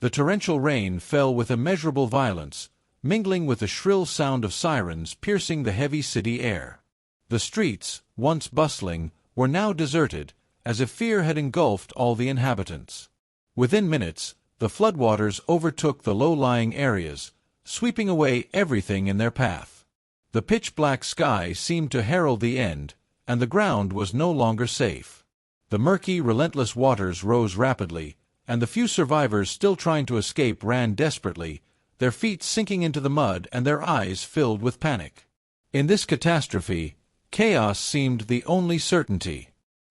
The torrential rain fell with immeasurable violence, mingling with the shrill sound of sirens piercing the heavy city air. The streets, once bustling, were now deserted, as if fear had engulfed all the inhabitants. Within minutes, the floodwaters overtook the low-lying areas, sweeping away everything in their path. The pitch-black sky seemed to herald the end, and the ground was no longer safe. The murky, relentless waters rose rapidly, and the few survivors still trying to escape ran desperately, their feet sinking into the mud and their eyes filled with panic. In this catastrophe, chaos seemed the only certainty.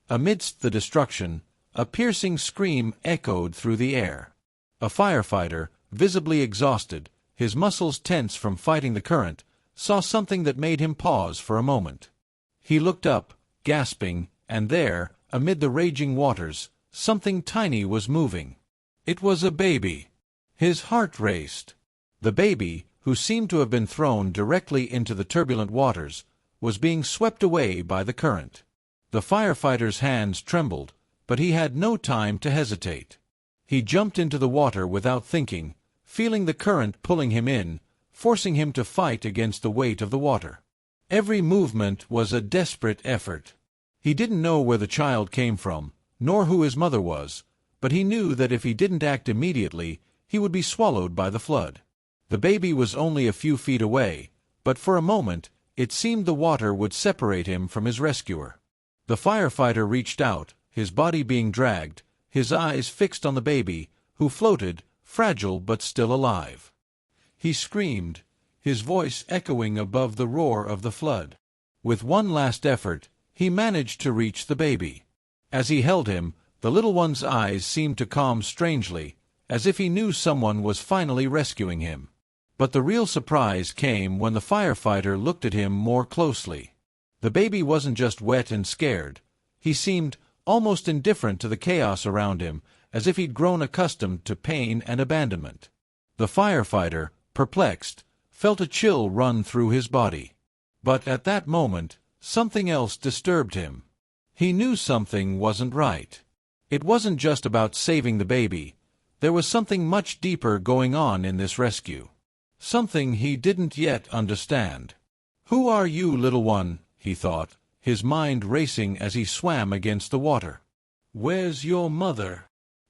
Amidst the destruction, a piercing scream echoed through the air. A firefighter, visibly exhausted, his muscles tense from fighting the current, saw something that made him pause for a moment. He looked up, gasping, and there, amid the raging waters, something tiny was moving. It was a baby. His heart raced. The baby, who seemed to have been thrown directly into the turbulent waters, was being swept away by the current. The firefighter's hands trembled, but he had no time to hesitate. He jumped into the water without thinking, feeling the current pulling him in, forcing him to fight against the weight of the water. Every movement was a desperate effort. He didn't know where the child came from, nor who his mother was, but he knew that if he didn't act immediately, he would be swallowed by the flood. The baby was only a few feet away, but for a moment, it seemed the water would separate him from his rescuer. The firefighter reached out, his body being dragged, his eyes fixed on the baby, who floated, fragile but still alive. He screamed, his voice echoing above the roar of the flood. With one last effort, he managed to reach the baby. As he held him, the little one's eyes seemed to calm strangely, as if he knew someone was finally rescuing him. But the real surprise came when the firefighter looked at him more closely. The baby wasn't just wet and scared. He seemed almost indifferent to the chaos around him, as if he'd grown accustomed to pain and abandonment. The firefighter, perplexed, felt a chill run through his body. But at that moment, something else disturbed him. He knew something wasn't right. It wasn't just about saving the baby. There was something much deeper going on in this rescue. Something he didn't yet understand. "Who are you, little one?" he thought, his mind racing as he swam against the water. "Where's your mother?"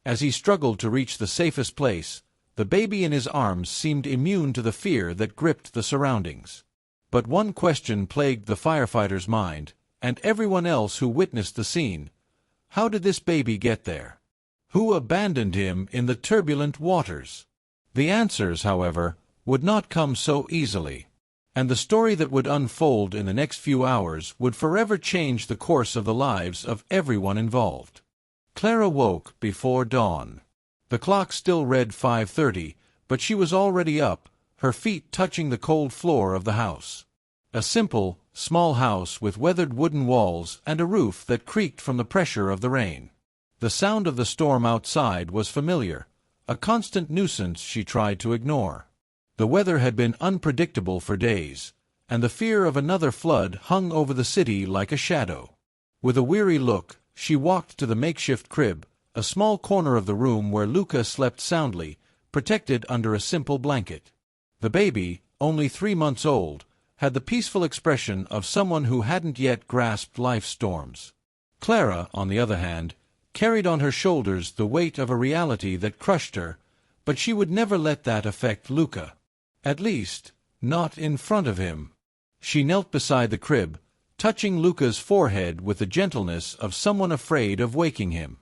As he struggled to reach the safest place, the baby in his arms seemed immune to the fear that gripped the surroundings. But one question plagued the firefighter's mind, and everyone else who witnessed the scene. How did this baby get there? Who abandoned him in the turbulent waters? The answers, however, would not come so easily. And the story that would unfold in the next few hours would forever change the course of the lives of everyone involved. Clara woke before dawn. The clock still read 5:30, but she was already up, her feet touching the cold floor of the house. A simple, small house with weathered wooden walls and a roof that creaked from the pressure of the rain. The sound of the storm outside was familiar, a constant nuisance she tried to ignore. The weather had been unpredictable for days, and the fear of another flood hung over the city like a shadow. With a weary look, she walked to the makeshift crib, a small corner of the room where Luca slept soundly, protected under a simple blanket. The baby, only 3 months old, had the peaceful expression of someone who hadn't yet grasped life's storms. Clara, on the other hand, carried on her shoulders the weight of a reality that crushed her, but she would never let that affect Luca. At least, not in front of him. She knelt beside the crib, touching Luca's forehead with the gentleness of someone afraid of waking him.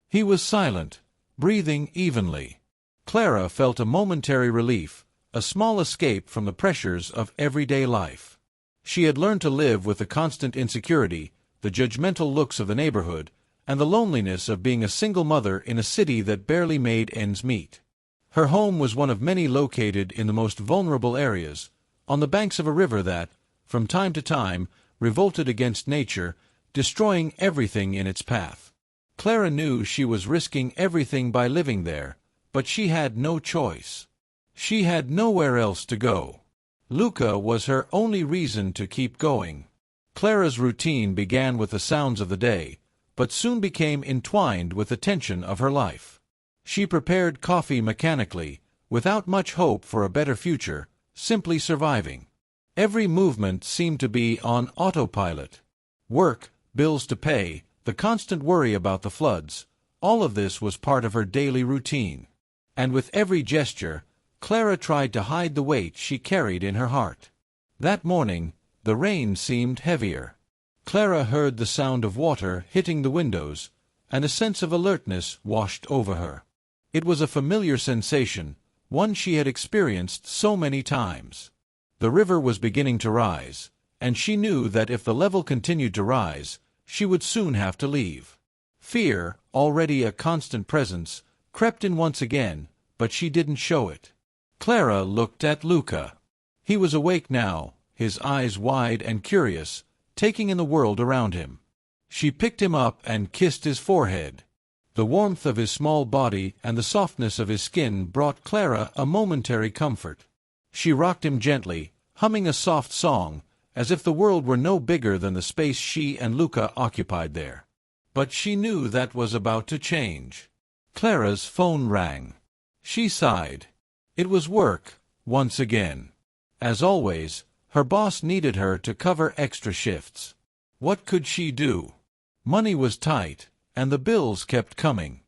He was silent, breathing evenly. Clara felt a momentary relief, a small escape from the pressures of everyday life. She had learned to live with the constant insecurity, the judgmental looks of the neighborhood, and the loneliness of being a single mother in a city that barely made ends meet. Her home was one of many located in the most vulnerable areas, on the banks of a river that, from time to time, revolted against nature, destroying everything in its path. Clara knew she was risking everything by living there, but she had no choice. She had nowhere else to go. Luca was her only reason to keep going. Clara's routine began with the sounds of the day, but soon became entwined with the tension of her life. She prepared coffee mechanically, without much hope for a better future, simply surviving. Every movement seemed to be on autopilot. Work, bills to pay, the constant worry about the floods, all of this was part of her daily routine. And with every gesture, Clara tried to hide the weight she carried in her heart. That morning, the rain seemed heavier. Clara heard the sound of water hitting the windows, and a sense of alertness washed over her. It was a familiar sensation, one she had experienced so many times. The river was beginning to rise, and she knew that if the level continued to rise, she would soon have to leave. Fear, already a constant presence, crept in once again, but she didn't show it. Clara looked at Luca. He was awake now, his eyes wide and curious, taking in the world around him. She picked him up and kissed his forehead. The warmth of his small body and the softness of his skin brought Clara a momentary comfort. She rocked him gently, humming a soft song, as if the world were no bigger than the space she and Luca occupied there. But she knew that was about to change. Clara's phone rang. She sighed. It was work, once again. As always, her boss needed her to cover extra shifts. What could she do? Money was tight, and the bills kept coming.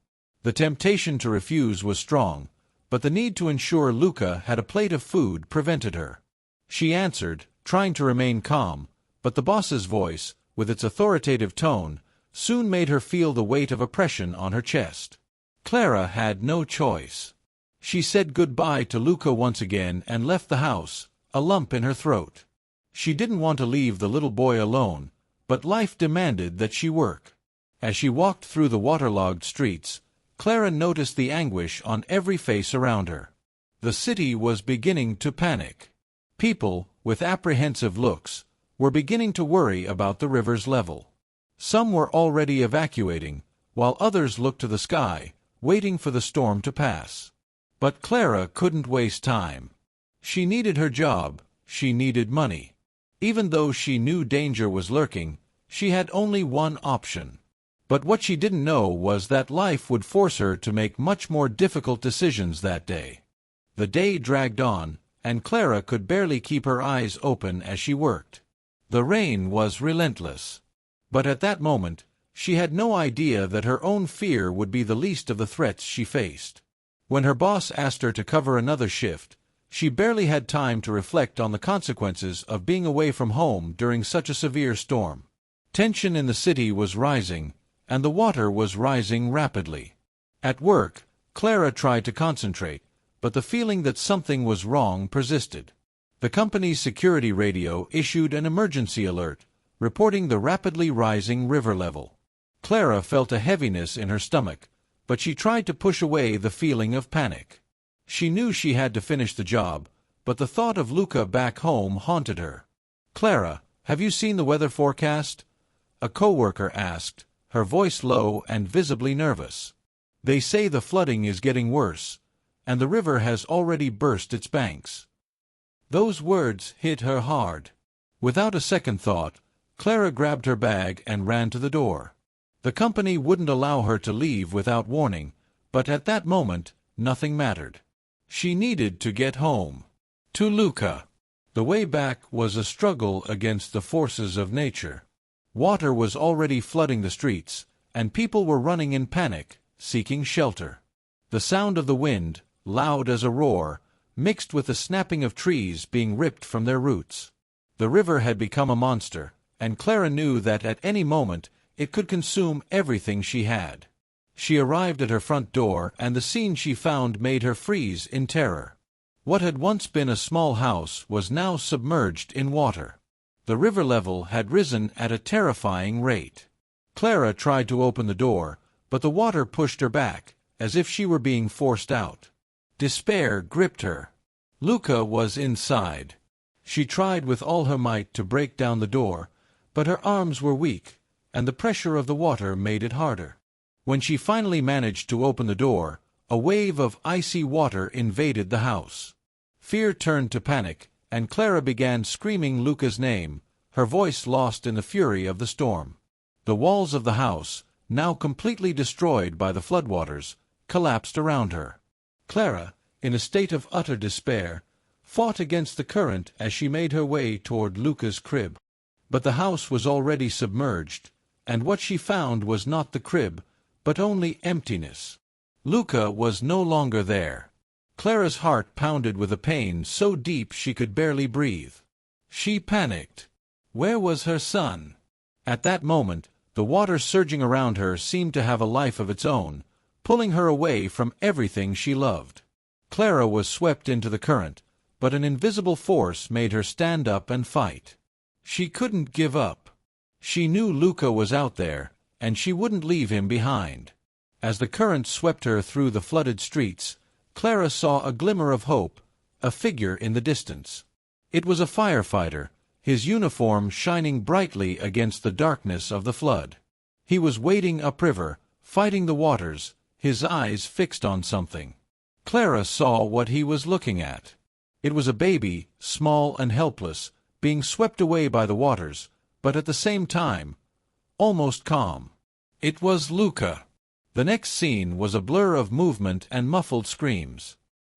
The temptation to refuse was strong, but the need to ensure Luca had a plate of food prevented her. She answered, trying to remain calm, but the boss's voice, with its authoritative tone, soon made her feel the weight of oppression on her chest. Clara had no choice. She said goodbye to Luca once again and left the house, a lump in her throat. She didn't want to leave the little boy alone, but life demanded that she work. As she walked through the waterlogged streets, Clara noticed the anguish on every face around her. The city was beginning to panic. People, with apprehensive looks, were beginning to worry about the river's level. Some were already evacuating, while others looked to the sky, waiting for the storm to pass. But Clara couldn't waste time. She needed her job, she needed money. Even though she knew danger was lurking, she had only one option. But what she didn't know was that life would force her to make much more difficult decisions that day. The day dragged on, and Clara could barely keep her eyes open as she worked. The rain was relentless. But at that moment, she had no idea that her own fear would be the least of the threats she faced. When her boss asked her to cover another shift, she barely had time to reflect on the consequences of being away from home during such a severe storm. Tension in the city was rising, and the water was rising rapidly. At work, Clara tried to concentrate, but the feeling that something was wrong persisted. The company's security radio issued an emergency alert, reporting the rapidly rising river level. Clara felt a heaviness in her stomach, but she tried to push away the feeling of panic. She knew she had to finish the job, but the thought of Luca back home haunted her. "Clara, have you seen the weather forecast?" a coworker asked, her voice low and visibly nervous. "They say the flooding is getting worse, and the river has already burst its banks." Those words hit her hard. Without a second thought, Clara grabbed her bag and ran to the door. The company wouldn't allow her to leave without warning, but at that moment, nothing mattered. She needed to get home. To Luca. The way back was a struggle against the forces of nature. Water was already flooding the streets, and people were running in panic, seeking shelter. The sound of the wind, loud as a roar, mixed with the snapping of trees being ripped from their roots. The river had become a monster, and Clara knew that at any moment it could consume everything she had. She arrived at her front door, and the scene she found made her freeze in terror. What had once been a small house was now submerged in water. The river level had risen at a terrifying rate. Clara tried to open the door, but the water pushed her back, as if she were being forced out. Despair gripped her. Luca was inside. She tried with all her might to break down the door, but her arms were weak, and the pressure of the water made it harder. When she finally managed to open the door, a wave of icy water invaded the house. Fear turned to panic, and Clara began screaming Luca's name, her voice lost in the fury of the storm. The walls of the house, now completely destroyed by the floodwaters, collapsed around her. Clara, in a state of utter despair, fought against the current as she made her way toward Luca's crib. But the house was already submerged, and what she found was not the crib, but only emptiness. Luca was no longer there. Clara's heart pounded with a pain so deep she could barely breathe. She panicked. Where was her son? At that moment, the water surging around her seemed to have a life of its own, pulling her away from everything she loved. Clara was swept into the current, but an invisible force made her stand up and fight. She couldn't give up. She knew Luca was out there, and she wouldn't leave him behind. As the current swept her through the flooded streets, Clara saw a glimmer of hope, a figure in the distance. It was a firefighter, his uniform shining brightly against the darkness of the flood. He was wading upriver, fighting the waters, his eyes fixed on something. Clara saw what he was looking at. It was a baby, small and helpless, being swept away by the waters, but at the same time, almost calm. It was Luca. The next scene was a blur of movement and muffled screams.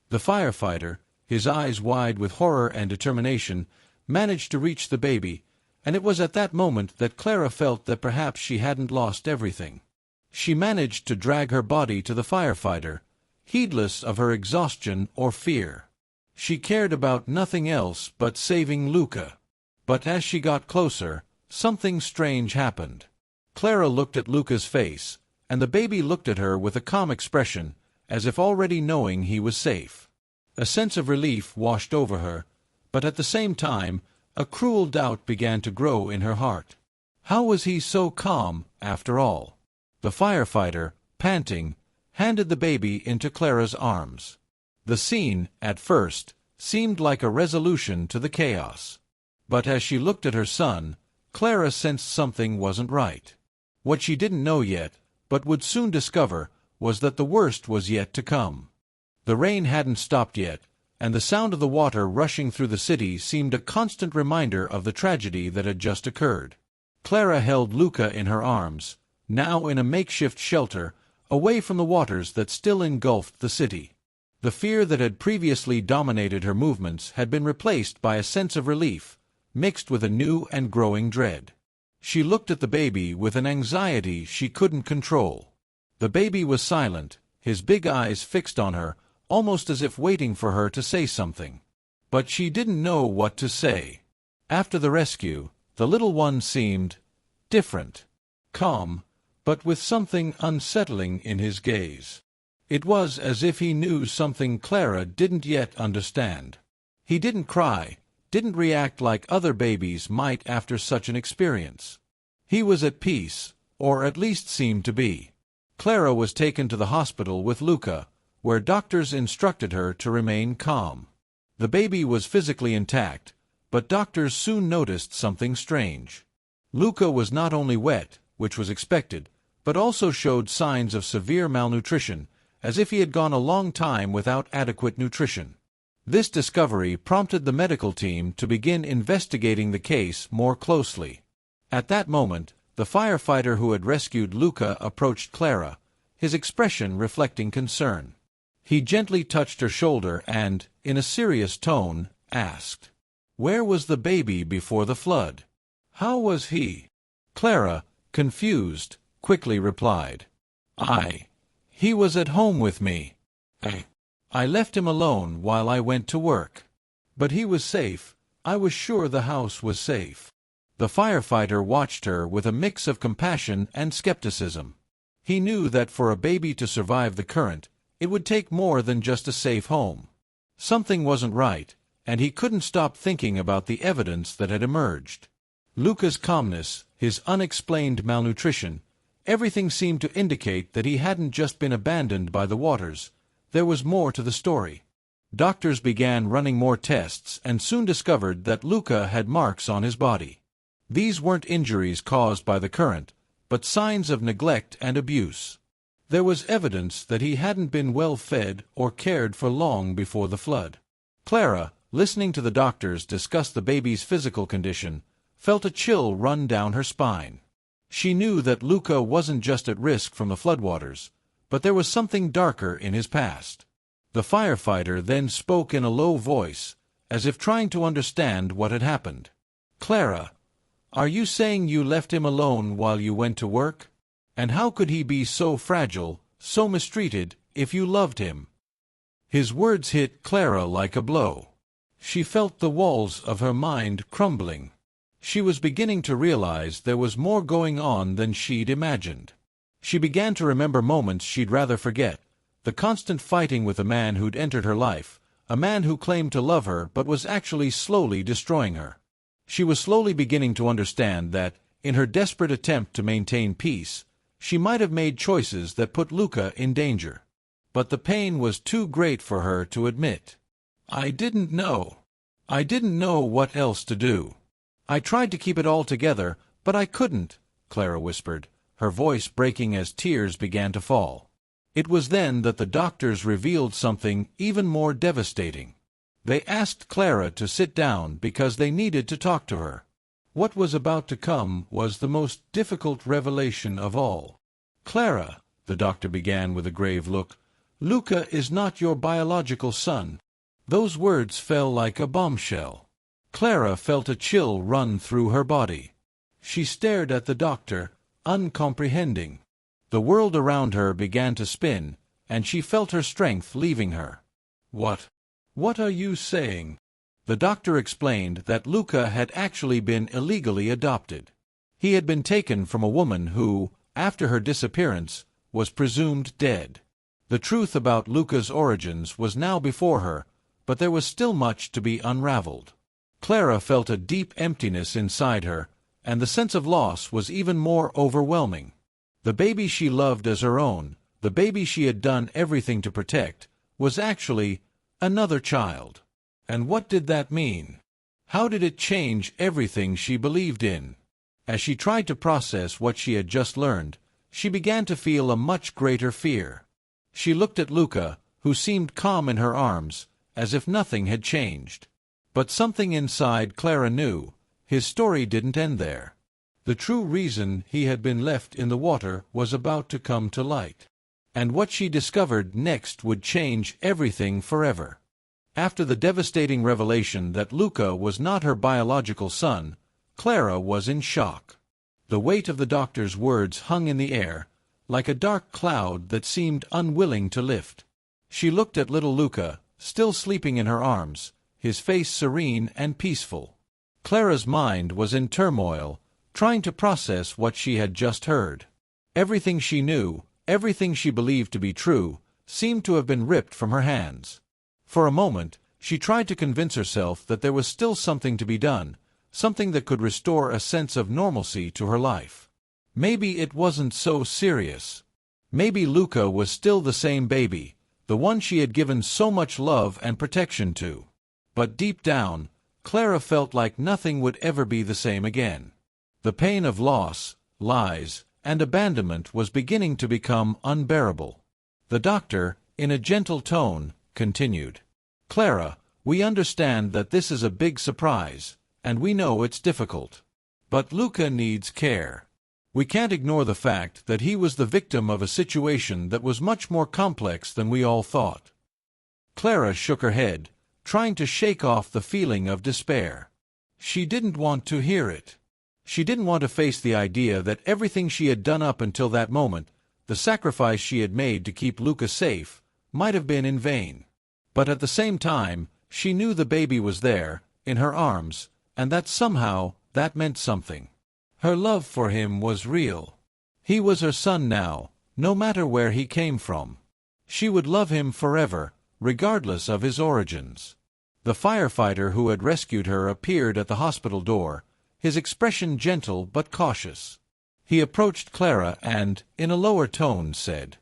The firefighter, his eyes wide with horror and determination, managed to reach the baby, and it was at that moment that Clara felt that perhaps she hadn't lost everything. She managed to drag her body to the firefighter, heedless of her exhaustion or fear. She cared about nothing else but saving Luca. But as she got closer, something strange happened. Clara looked at Luca's face, and the baby looked at her with a calm expression, as if already knowing he was safe. A sense of relief washed over her, but at the same time, a cruel doubt began to grow in her heart. How was he so calm, after all? The firefighter, panting, handed the baby into Clara's arms. The scene, at first, seemed like a resolution to the chaos. But as she looked at her son, Clara sensed something wasn't right. What she didn't know yet, but would soon discover, was that the worst was yet to come. The rain hadn't stopped yet, and the sound of the water rushing through the city seemed a constant reminder of the tragedy that had just occurred. Clara held Luca in her arms, now in a makeshift shelter, away from the waters that still engulfed the city. The fear that had previously dominated her movements had been replaced by a sense of relief, mixed with a new and growing dread. She looked at the baby with an anxiety she couldn't control. The baby was silent, his big eyes fixed on her, almost as if waiting for her to say something. But she didn't know what to say. After the rescue, the little one seemed different, calm, but with something unsettling in his gaze. It was as if he knew something Clara didn't yet understand. He didn't cry, didn't react like other babies might after such an experience. He was at peace, or at least seemed to be. Clara was taken to the hospital with Luca, where doctors instructed her to remain calm. The baby was physically intact, but doctors soon noticed something strange. Luca was not only wet, which was expected, but also showed signs of severe malnutrition, as if he had gone a long time without adequate nutrition. This discovery prompted the medical team to begin investigating the case more closely. At that moment, the firefighter who had rescued Luca approached Clara, his expression reflecting concern. He gently touched her shoulder and, in a serious tone, asked, "Where was the baby before the flood? How was he?" Clara, confused, quickly replied, He was at home with me. I left him alone while I went to work. But he was safe. I was sure the house was safe." The firefighter watched her with a mix of compassion and skepticism. He knew that for a baby to survive the current, it would take more than just a safe home. Something wasn't right, and he couldn't stop thinking about the evidence that had emerged. Luca's calmness, his unexplained malnutrition, everything seemed to indicate that he hadn't just been abandoned by the waters. There was more to the story. Doctors began running more tests and soon discovered that Luca had marks on his body. These weren't injuries caused by the current, but signs of neglect and abuse. There was evidence that he hadn't been well fed or cared for long before the flood. Clara, listening to the doctors discuss the baby's physical condition, felt a chill run down her spine. She knew that Luca wasn't just at risk from the floodwaters, but there was something darker in his past. The firefighter then spoke in a low voice, as if trying to understand what had happened. "Clara, are you saying you left him alone while you went to work? And how could he be so fragile, so mistreated, if you loved him?" His words hit Clara like a blow. She felt the walls of her mind crumbling. She was beginning to realize there was more going on than she'd imagined. She began to remember moments she'd rather forget, the constant fighting with a man who'd entered her life, a man who claimed to love her but was actually slowly destroying her. She was slowly beginning to understand that, in her desperate attempt to maintain peace, she might have made choices that put Luca in danger. But the pain was too great for her to admit. "I didn't know. I didn't know what else to do. I tried to keep it all together, but I couldn't," Clara whispered, her voice breaking as tears began to fall. It was then that the doctors revealed something even more devastating. They asked Clara to sit down because they needed to talk to her. What was about to come was the most difficult revelation of all. "Clara," the doctor began with a grave look, "Luca is not your biological son." Those words fell like a bombshell. Clara felt a chill run through her body. She stared at the doctor, uncomprehending. The world around her began to spin, and she felt her strength leaving her. What are you saying?" The doctor explained that Luca had actually been illegally adopted. He had been taken from a woman who, after her disappearance, was presumed dead. The truth about Luca's origins was now before her, but there was still much to be unraveled. Clara felt a deep emptiness inside her, and the sense of loss was even more overwhelming. The baby she loved as her own, the baby she had done everything to protect, was actually another child. And what did that mean? How did it change everything she believed in? As she tried to process what she had just learned, she began to feel a much greater fear. She looked at Luca, who seemed calm in her arms, as if nothing had changed. But something inside Clara knew, his story didn't end there. The true reason he had been left in the water was about to come to light. And what she discovered next would change everything forever. After the devastating revelation that Luca was not her biological son, Clara was in shock. The weight of the doctor's words hung in the air, like a dark cloud that seemed unwilling to lift. She looked at little Luca, still sleeping in her arms, his face serene and peaceful. Clara's mind was in turmoil, trying to process what she had just heard. Everything she knew, everything she believed to be true, seemed to have been ripped from her hands. For a moment, she tried to convince herself that there was still something to be done, something that could restore a sense of normalcy to her life. Maybe it wasn't so serious. Maybe Luca was still the same baby, the one she had given so much love and protection to. But deep down, Clara felt like nothing would ever be the same again. The pain of loss, lies, and abandonment was beginning to become unbearable. The doctor, in a gentle tone, continued, "Clara, we understand that this is a big surprise, and we know it's difficult. But Luca needs care. We can't ignore the fact that he was the victim of a situation that was much more complex than we all thought." Clara shook her head, trying to shake off the feeling of despair. She didn't want to hear it. She didn't want to face the idea that everything she had done up until that moment, the sacrifice she had made to keep Luca safe, might have been in vain. But at the same time, she knew the baby was there, in her arms, and that somehow, that meant something. Her love for him was real. He was her son now, no matter where he came from. She would love him forever, regardless of his origins. The firefighter who had rescued her appeared at the hospital door, his expression gentle but cautious. He approached Clara and, in a lower tone, said,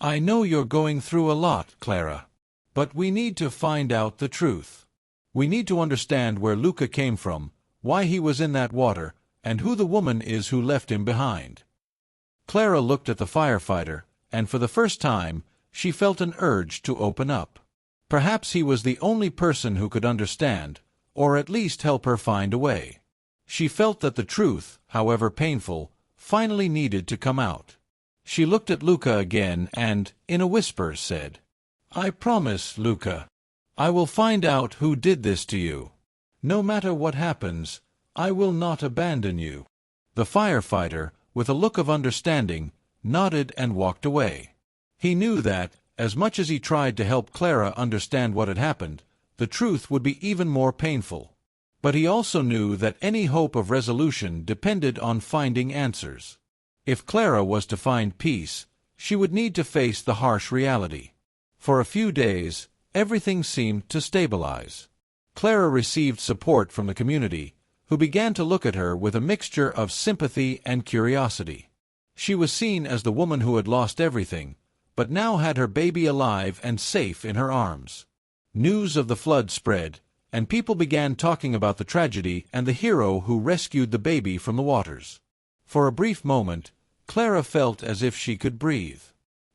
"I know you're going through a lot, Clara. But we need to find out the truth. We need to understand where Luca came from, why he was in that water, and who the woman is who left him behind." Clara looked at the firefighter, and for the first time, she felt an urge to open up. Perhaps he was the only person who could understand, or at least help her find a way. She felt that the truth, however painful, finally needed to come out. She looked at Luca again and, in a whisper, said, "I promise, Luca. I will find out who did this to you. No matter what happens, I will not abandon you." The firefighter, with a look of understanding, nodded and walked away. He knew that, as much as he tried to help Clara understand what had happened, the truth would be even more painful. But he also knew that any hope of resolution depended on finding answers. If Clara was to find peace, she would need to face the harsh reality. For a few days, everything seemed to stabilize. Clara received support from the community, who began to look at her with a mixture of sympathy and curiosity. She was seen as the woman who had lost everything, but now had her baby alive and safe in her arms. News of the flood spread, and people began talking about the tragedy and the hero who rescued the baby from the waters. For a brief moment, Clara felt as if she could breathe.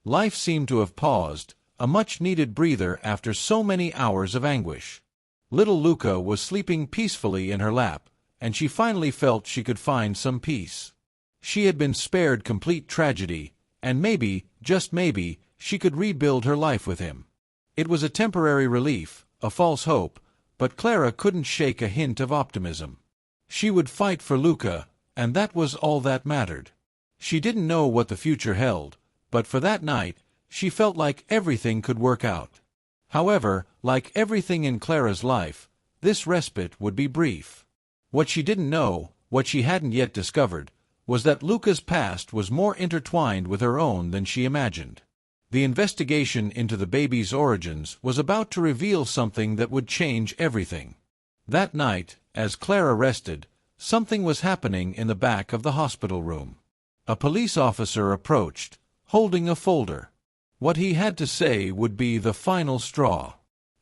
Life seemed to have paused, a much-needed breather after so many hours of anguish. Little Luca was sleeping peacefully in her lap, and she finally felt she could find some peace. She had been spared complete tragedy, and maybe, just maybe, she could rebuild her life with him. It was a temporary relief, a false hope, but Clara couldn't shake a hint of optimism. She would fight for Luca, and that was all that mattered. She didn't know what the future held, but for that night, she felt like everything could work out. However, like everything in Clara's life, this respite would be brief. What she didn't know, what she hadn't yet discovered, was that Luca's past was more intertwined with her own than she imagined. The investigation into the baby's origins was about to reveal something that would change everything. That night, as Clara rested, something was happening in the back of the hospital room. A police officer approached, holding a folder. What he had to say would be the final straw.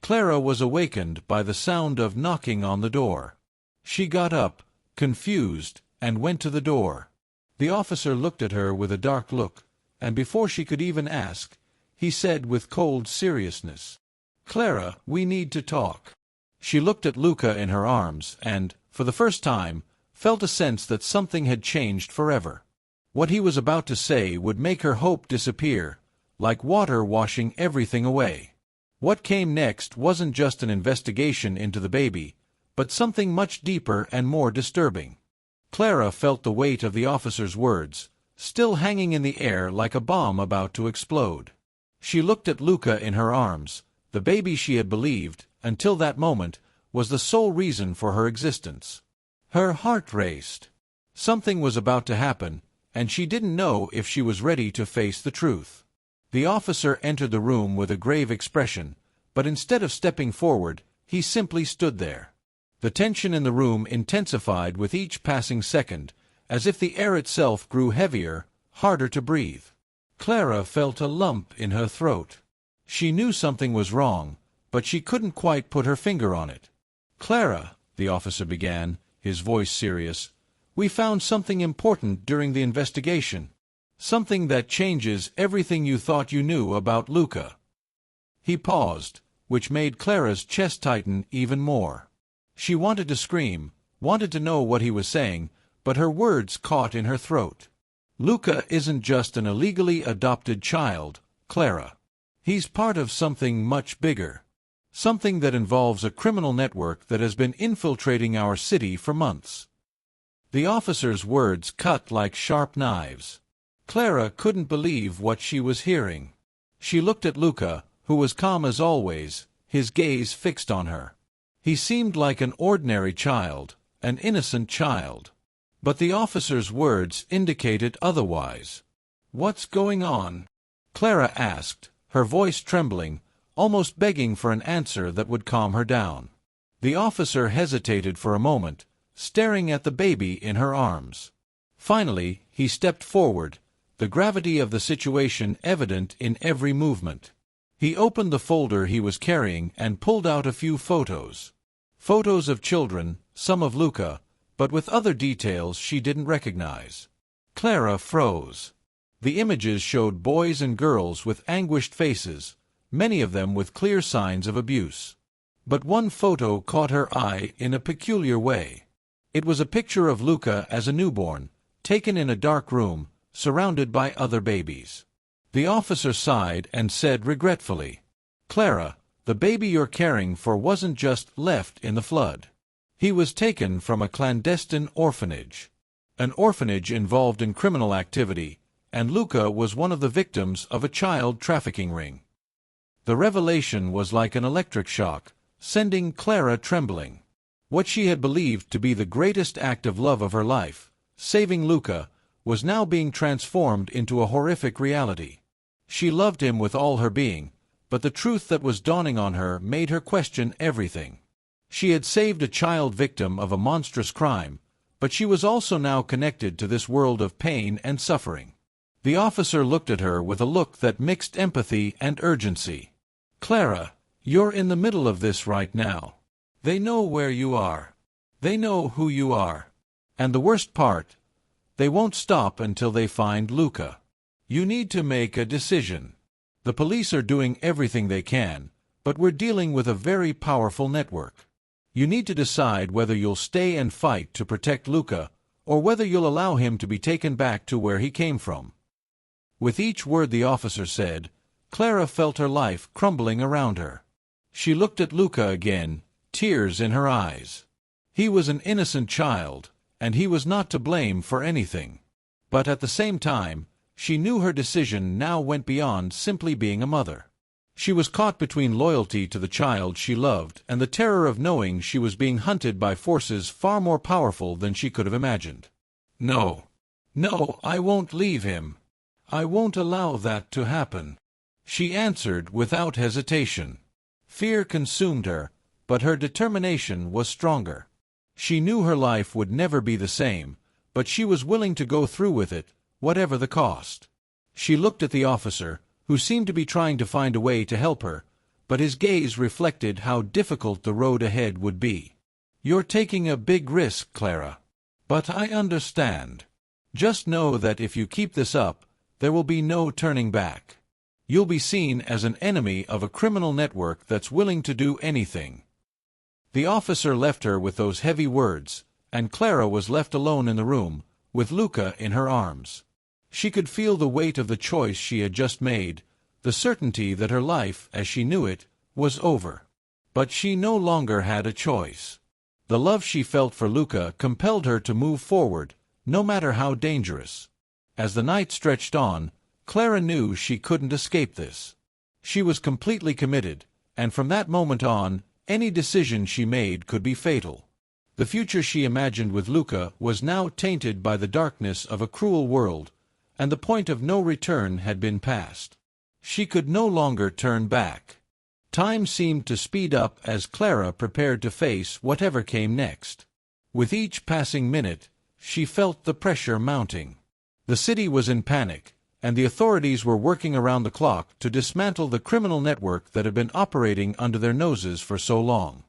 Clara was awakened by the sound of knocking on the door. She got up, confused, and went to the door. The officer looked at her with a dark look, and before she could even ask, he said with cold seriousness, "Clara, we need to talk." She looked at Luca in her arms and, for the first time, felt a sense that something had changed forever. What he was about to say would make her hope disappear, like water washing everything away. What came next wasn't just an investigation into the baby, but something much deeper and more disturbing. Clara felt the weight of the officer's words, still hanging in the air like a bomb about to explode. She looked at Luca in her arms. The baby she had believed, until that moment, was the sole reason for her existence. Her heart raced. Something was about to happen, and she didn't know if she was ready to face the truth. The officer entered the room with a grave expression, but instead of stepping forward, he simply stood there. The tension in the room intensified with each passing second, as if the air itself grew heavier, harder to breathe. Clara felt a lump in her throat. She knew something was wrong, but she couldn't quite put her finger on it. "Clara," the officer began, his voice serious, "we found something important during the investigation. Something that changes everything you thought you knew about Luca." He paused, which made Clara's chest tighten even more. She wanted to scream, wanted to know what he was saying, but her words caught in her throat. "Luca isn't just an illegally adopted child, Clara. He's part of something much bigger. Something that involves a criminal network that has been infiltrating our city for months." The officer's words cut like sharp knives. Clara couldn't believe what she was hearing. She looked at Luca, who was calm as always, his gaze fixed on her. He seemed like an ordinary child, an innocent child. But the officer's words indicated otherwise. "What's going on?" Clara asked, her voice trembling, almost begging for an answer that would calm her down. The officer hesitated for a moment, staring at the baby in her arms. Finally, he stepped forward, the gravity of the situation evident in every movement. He opened the folder he was carrying and pulled out a few photos. Photos of children, some of Luca, but with other details she didn't recognize. Clara froze. The images showed boys and girls with anguished faces, many of them with clear signs of abuse. But one photo caught her eye in a peculiar way. It was a picture of Luca as a newborn, taken in a dark room, surrounded by other babies. The officer sighed and said regretfully, "Clara, the baby you're caring for wasn't just left in the flood. He was taken from a clandestine orphanage. An orphanage involved in criminal activity, and Luca was one of the victims of a child trafficking ring." The revelation was like an electric shock, sending Clara trembling. What she had believed to be the greatest act of love of her life, saving Luca, was now being transformed into a horrific reality. She loved him with all her being, but the truth that was dawning on her made her question everything. She had saved a child victim of a monstrous crime, but she was also now connected to this world of pain and suffering. The officer looked at her with a look that mixed empathy and urgency. "Clara, you're in the middle of this right now. They know where you are. They know who you are. And the worst part, they won't stop until they find Luca. You need to make a decision. The police are doing everything they can, but we're dealing with a very powerful network. You need to decide whether you'll stay and fight to protect Luca, or whether you'll allow him to be taken back to where he came from." With each word the officer said, Clara felt her life crumbling around her. She looked at Luca again, tears in her eyes. He was an innocent child, and he was not to blame for anything. But at the same time, she knew her decision now went beyond simply being a mother. She was caught between loyalty to the child she loved and the terror of knowing she was being hunted by forces far more powerful than she could have imagined. "No. No, I won't leave him. I won't allow that to happen," she answered without hesitation. Fear consumed her, but her determination was stronger. She knew her life would never be the same, but she was willing to go through with it, whatever the cost. She looked at the officer, who seemed to be trying to find a way to help her, but his gaze reflected how difficult the road ahead would be. "You're taking a big risk, Clara. But I understand. Just know that if you keep this up, there will be no turning back. You'll be seen as an enemy of a criminal network that's willing to do anything." The officer left her with those heavy words, and Clara was left alone in the room, with Luca in her arms. She could feel the weight of the choice she had just made, the certainty that her life, as she knew it, was over. But she no longer had a choice. The love she felt for Luca compelled her to move forward, no matter how dangerous. As the night stretched on, Clara knew she couldn't escape this. She was completely committed, and from that moment on, any decision she made could be fatal. The future she imagined with Luca was now tainted by the darkness of a cruel world, and the point of no return had been passed. She could no longer turn back. Time seemed to speed up as Clara prepared to face whatever came next. With each passing minute, she felt the pressure mounting. The city was in panic, and the authorities were working around the clock to dismantle the criminal network that had been operating under their noses for so long.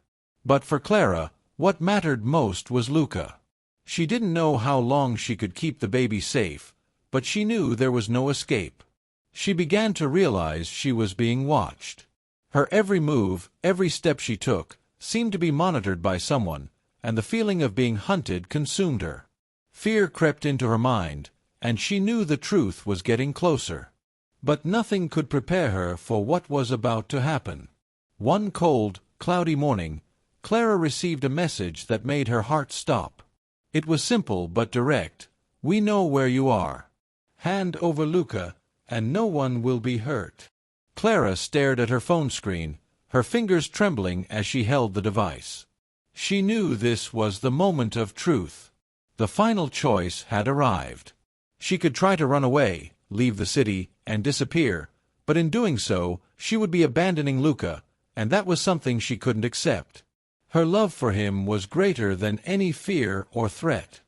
But for Clara, what mattered most was Luca. She didn't know how long she could keep the baby safe, but she knew there was no escape. She began to realize she was being watched. Her every move, every step she took, seemed to be monitored by someone, and the feeling of being hunted consumed her. Fear crept into her mind, and she knew the truth was getting closer. But nothing could prepare her for what was about to happen. One cold, cloudy morning, Clara received a message that made her heart stop. It was simple but direct. "We know where you are. Hand over Luca, and no one will be hurt." Clara stared at her phone screen, her fingers trembling as she held the device. She knew this was the moment of truth. The final choice had arrived. She could try to run away, leave the city, and disappear, but in doing so, she would be abandoning Luca, and that was something she couldn't accept. Her love for him was greater than any fear or threat.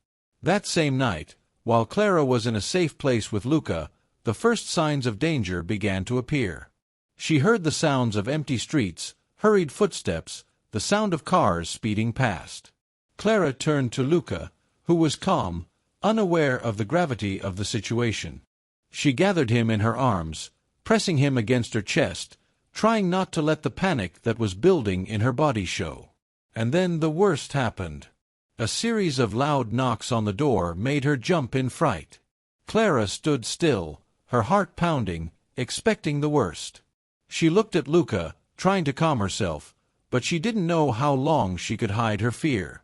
That same night, while Clara was in a safe place with Luca, the first signs of danger began to appear. She heard the sounds of empty streets, hurried footsteps, the sound of cars speeding past. Clara turned to Luca, who was calm, unaware of the gravity of the situation. She gathered him in her arms, pressing him against her chest, trying not to let the panic that was building in her body show. And then the worst happened. A series of loud knocks on the door made her jump in fright. Clara stood still, her heart pounding, expecting the worst. She looked at Luca, trying to calm herself, but she didn't know how long she could hide her fear.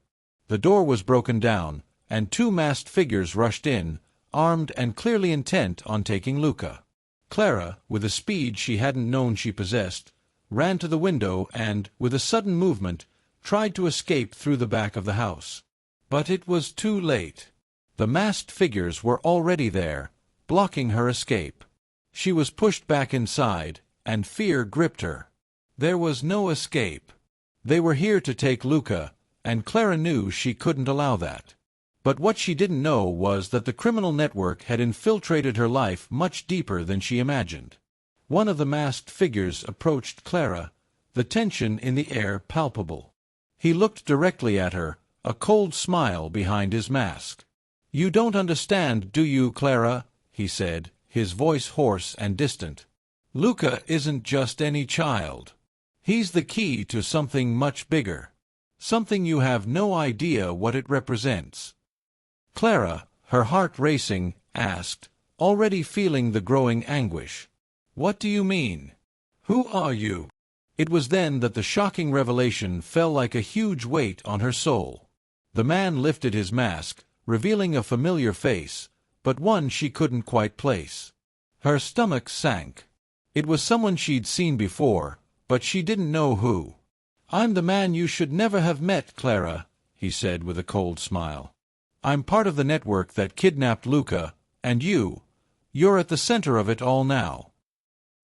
The door was broken down, and two masked figures rushed in, armed and clearly intent on taking Luca. Clara, with a speed she hadn't known she possessed, ran to the window and, with a sudden movement, tried to escape through the back of the house. But it was too late. The masked figures were already there, blocking her escape. She was pushed back inside, and fear gripped her. There was no escape. They were here to take Luca, and Clara knew she couldn't allow that. But what she didn't know was that the criminal network had infiltrated her life much deeper than she imagined. One of the masked figures approached Clara, the tension in the air palpable. He looked directly at her, a cold smile behind his mask. "You don't understand, do you, Clara?" he said, his voice hoarse and distant. "Luca isn't just any child. He's the key to something much bigger. Something you have no idea what it represents." Clara, her heart racing, asked, already feeling the growing anguish. "What do you mean? Who are you?" It was then that the shocking revelation fell like a huge weight on her soul. The man lifted his mask, revealing a familiar face, but one she couldn't quite place. Her stomach sank. It was someone she'd seen before, but she didn't know who. "I'm the man you should never have met, Clara," he said with a cold smile. "I'm part of the network that kidnapped Luca, and you're at the center of it all now."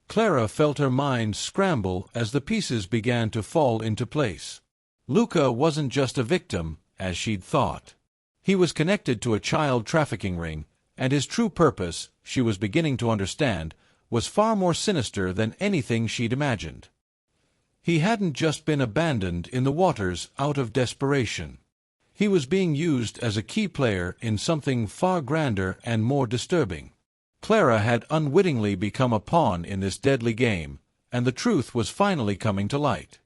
Clara felt her mind scramble as the pieces began to fall into place. Luca wasn't just a victim, as she'd thought. He was connected to a child trafficking ring, and his true purpose, she was beginning to understand, was far more sinister than anything she'd imagined. He hadn't just been abandoned in the waters out of desperation. He was being used as a key player in something far grander and more disturbing. Clara had unwittingly become a pawn in this deadly game, and the truth was finally coming to light.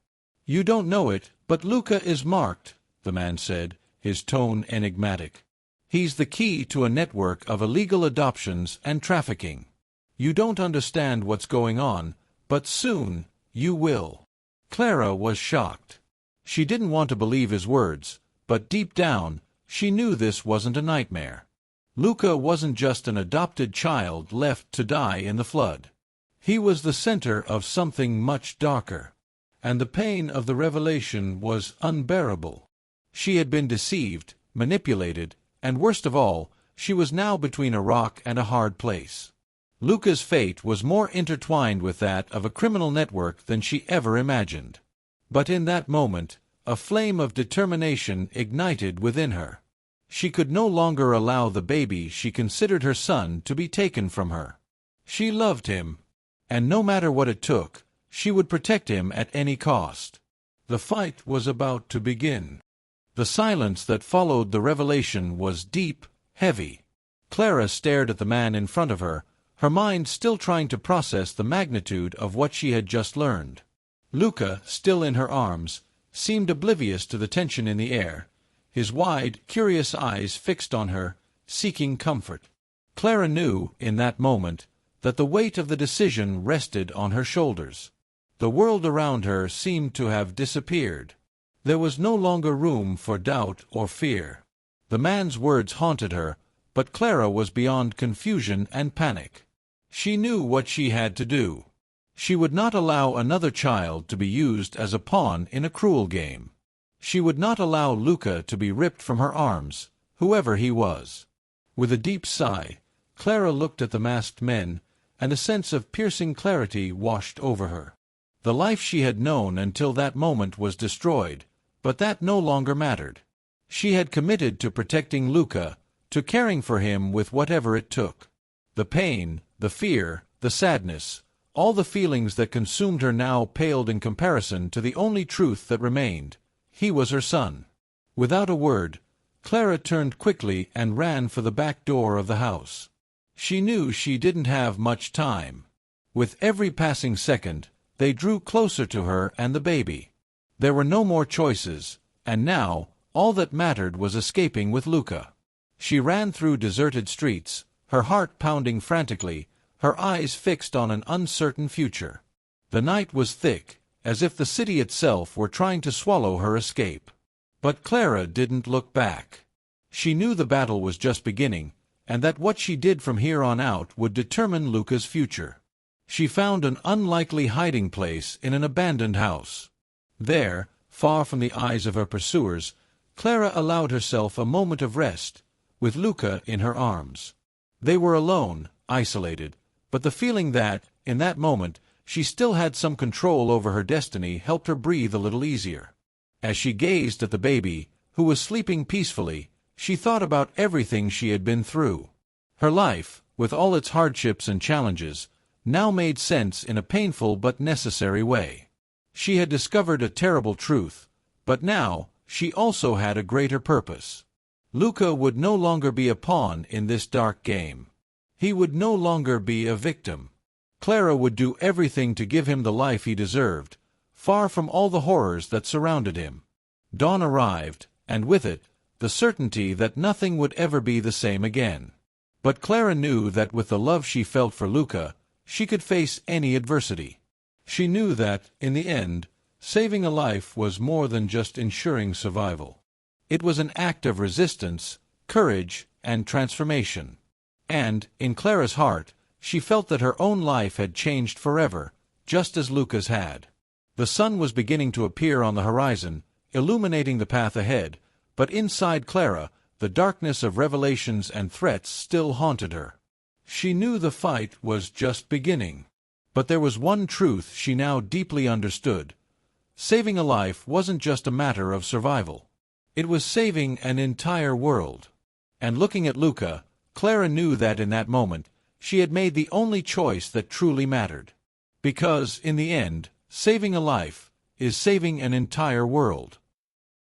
"You don't know it, but Luca is marked," the man said, his tone enigmatic. "He's the key to a network of illegal adoptions and trafficking. You don't understand what's going on, but soon you will." Clara was shocked. She didn't want to believe his words, but deep down, she knew this wasn't a nightmare. Luca wasn't just an adopted child left to die in the flood. He was the center of something much darker. And the pain of the revelation was unbearable. She had been deceived, manipulated, and worst of all, she was now between a rock and a hard place. Luca's fate was more intertwined with that of a criminal network than she ever imagined. But in that moment, a flame of determination ignited within her. She could no longer allow the baby she considered her son to be taken from her. She loved him, and no matter what it took, she would protect him at any cost. The fight was about to begin. The silence that followed the revelation was deep, heavy. Clara stared at the man in front of her, her mind still trying to process the magnitude of what she had just learned. Luca, still in her arms, seemed oblivious to the tension in the air, his wide, curious eyes fixed on her, seeking comfort. Clara knew, in that moment, that the weight of the decision rested on her shoulders. The world around her seemed to have disappeared. There was no longer room for doubt or fear. The man's words haunted her, but Clara was beyond confusion and panic. She knew what she had to do. She would not allow another child to be used as a pawn in a cruel game. She would not allow Luca to be ripped from her arms, whoever he was. With a deep sigh, Clara looked at the masked men, and a sense of piercing clarity washed over her. The life she had known until that moment was destroyed, but that no longer mattered. She had committed to protecting Luca, to caring for him with whatever it took. The pain, the fear, the sadness, all the feelings that consumed her now paled in comparison to the only truth that remained. He was her son. Without a word, Clara turned quickly and ran for the back door of the house. She knew she didn't have much time. With every passing second, they drew closer to her and the baby. There were no more choices, and now, all that mattered was escaping with Luca. She ran through deserted streets, her heart pounding frantically, her eyes fixed on an uncertain future. The night was thick, as if the city itself were trying to swallow her escape. But Clara didn't look back. She knew the battle was just beginning, and that what she did from here on out would determine Luca's future. She found an unlikely hiding place in an abandoned house. There, far from the eyes of her pursuers, Clara allowed herself a moment of rest, with Luca in her arms. They were alone, isolated, but the feeling that, in that moment, she still had some control over her destiny helped her breathe a little easier. As she gazed at the baby, who was sleeping peacefully, she thought about everything she had been through. Her life, with all its hardships and challenges, now made sense in a painful but necessary way. She had discovered a terrible truth, but now she also had a greater purpose. Luca would no longer be a pawn in this dark game. He would no longer be a victim. Clara would do everything to give him the life he deserved, far from all the horrors that surrounded him. Dawn arrived, and with it, the certainty that nothing would ever be the same again. But Clara knew that with the love she felt for Luca, she could face any adversity. She knew that, in the end, saving a life was more than just ensuring survival. It was an act of resistance, courage, and transformation. And, in Clara's heart, she felt that her own life had changed forever, just as Luca's had. The sun was beginning to appear on the horizon, illuminating the path ahead, but inside Clara, the darkness of revelations and threats still haunted her. She knew the fight was just beginning. But there was one truth she now deeply understood. Saving a life wasn't just a matter of survival. It was saving an entire world. And looking at Luca, Clara knew that in that moment, she had made the only choice that truly mattered. Because, in the end, saving a life is saving an entire world.